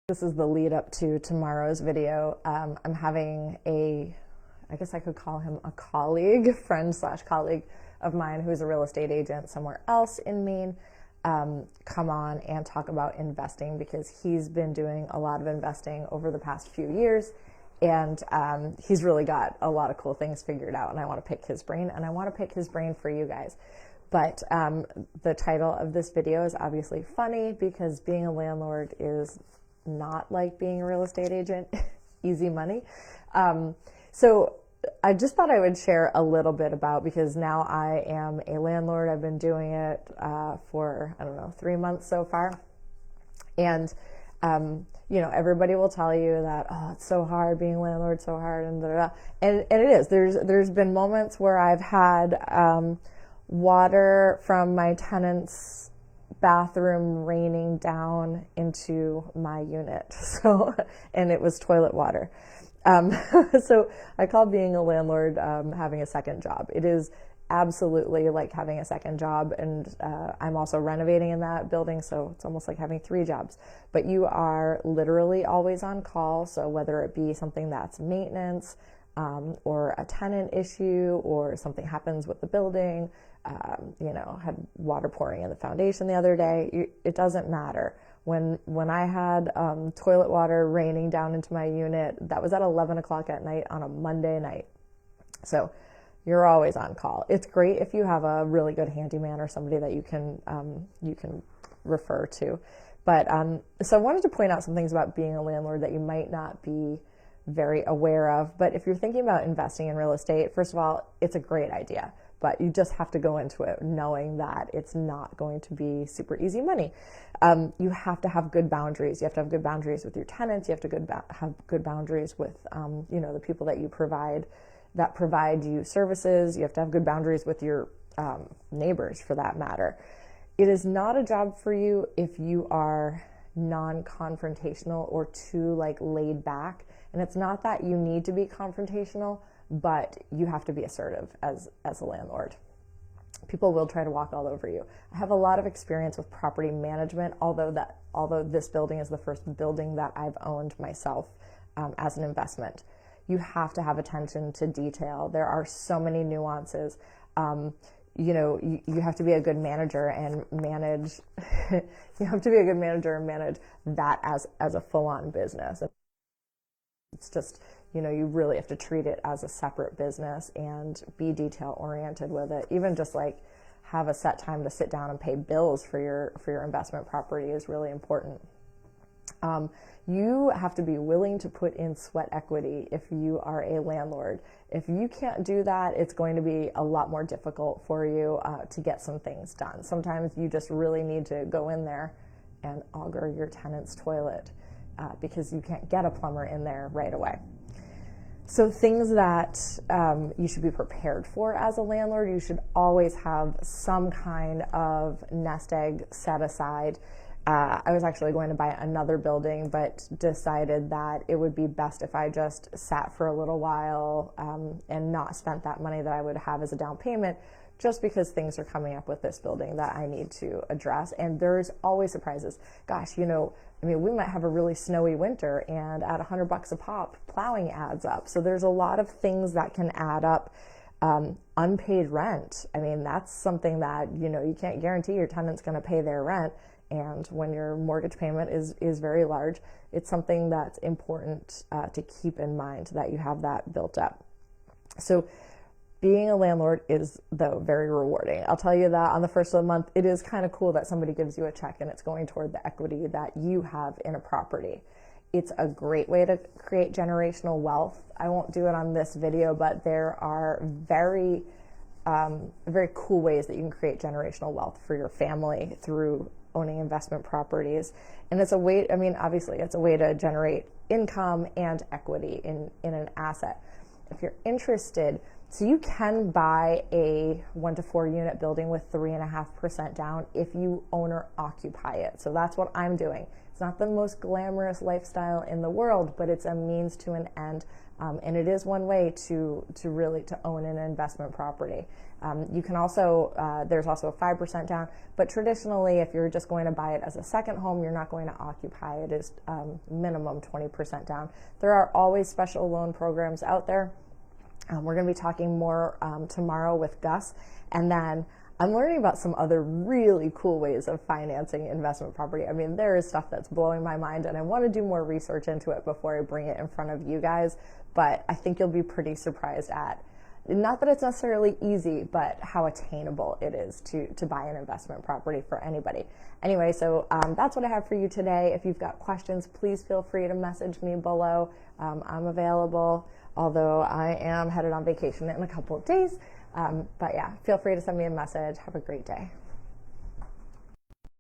This is the lead up to tomorrow's video. I'm having I guess I could call him a colleague, friend slash colleague of mine who's a real estate agent somewhere else in Maine, come on and talk about investing, because he's been doing a lot of investing over the past few years, and he's really got a lot of cool things figured out, and I want to pick his brain, and I want to pick his brain for you guys. But the title of this video is obviously funny, because being a landlord is not like being a real estate agent, easy money. So I just thought I would share a little bit about, because now I am a landlord. I've been doing it for, I don't know, 3 months so far. And, you know, everybody will tell you that, oh, it's so hard, being a landlord, so hard, and da-da-da. And it is. There's been moments where I've had water from my tenants' bathroom raining down into my unit. So, and it was toilet water. So I call being a landlord having a second job. It is absolutely like having a second job, and I'm also renovating in that building, so it's almost like having 3 jobs. But you are literally always on call, so whether it be something that's maintenance, or a tenant issue, or something happens with the building, you know, had water pouring in the foundation the other day, it doesn't matter. When I had toilet water raining down into my unit, that was at 11 o'clock at night on a Monday night. So you're always on call. It's great if you have a really good handyman or somebody that you can refer to. But so I wanted to point out some things about being a landlord that you might not be very aware of. But if you're thinking about investing in real estate, first of all, it's a great idea. But you just have to go into it knowing that it's not going to be super easy money. You have to have good boundaries. You have to have good boundaries with your tenants. You have to have good boundaries with, you know, the people that provide you services. You have to have good boundaries with your neighbors, for that matter. It is not a job for you if you are non-confrontational or too laid back. And it's not that you need to be confrontational, but you have to be assertive as a landlord. People will try to walk all over you. I have a lot of experience with property management, although this building is the first building that I've owned myself as an investment. You have to have attention to detail. There are so many nuances. You know, you have to be a good manager and manage. You have to be a good manager and manage that as a full-on business. It's just, you know, you really have to treat it as a separate business and be detail oriented with it. Even just have a set time to sit down and pay bills for your investment property is really important. You have to be willing to put in sweat equity if you are a landlord. If you can't do that, it's going to be a lot more difficult for you to get some things done. Sometimes you just really need to go in there and auger your tenant's toilet because you can't get a plumber in there right away. So things that you should be prepared for as a landlord: you should always have some kind of nest egg set aside. I was actually going to buy another building, but decided that it would be best if I just sat for a little while and not spent that money that I would have as a down payment, just because things are coming up with this building that I need to address. And there's always surprises. Gosh, you know, I mean, we might have a really snowy winter, and at $100 a pop, plowing adds up. So there's a lot of things that can add up. Unpaid rent. I mean, that's something that, you know, you can't guarantee your tenant's going to pay their rent. And when your mortgage payment is very large, it's something that's important to keep in mind, that you have that built up. So being a landlord is, though, very rewarding. I'll tell you that on the first of the month, it is kind of cool that somebody gives you a check and it's going toward the equity that you have in a property. It's a great way to create generational wealth. I won't do it on this video, but there are very cool ways that you can create generational wealth for your family through owning investment properties. And it's a way, I mean, obviously it's a way to generate income and equity in an asset. If you're interested, So you can buy a 1 to 4 unit building with 3.5% down if you own or occupy it. So that's what I'm doing. It's not the most glamorous lifestyle in the world, but it's a means to an end. And it is one way to really own an investment property. You can also, there's also a 5% down, but traditionally if you're just going to buy it as a second home, you're not going to occupy it, is minimum 20% down. There are always special loan programs out there. We're going to be talking more tomorrow with Gus, and then I'm learning about some other really cool ways of financing investment property. I mean, there is stuff that's blowing my mind, and I want to do more research into it before I bring it in front of you guys, but I think you'll be pretty surprised at, not that it's necessarily easy, but how attainable it is to buy an investment property for anybody. Anyway, so that's what I have for you today. If you've got questions, please feel free to message me below. I'm available, although I am headed on vacation in a couple of days. But yeah, feel free to send me a message. Have a great day.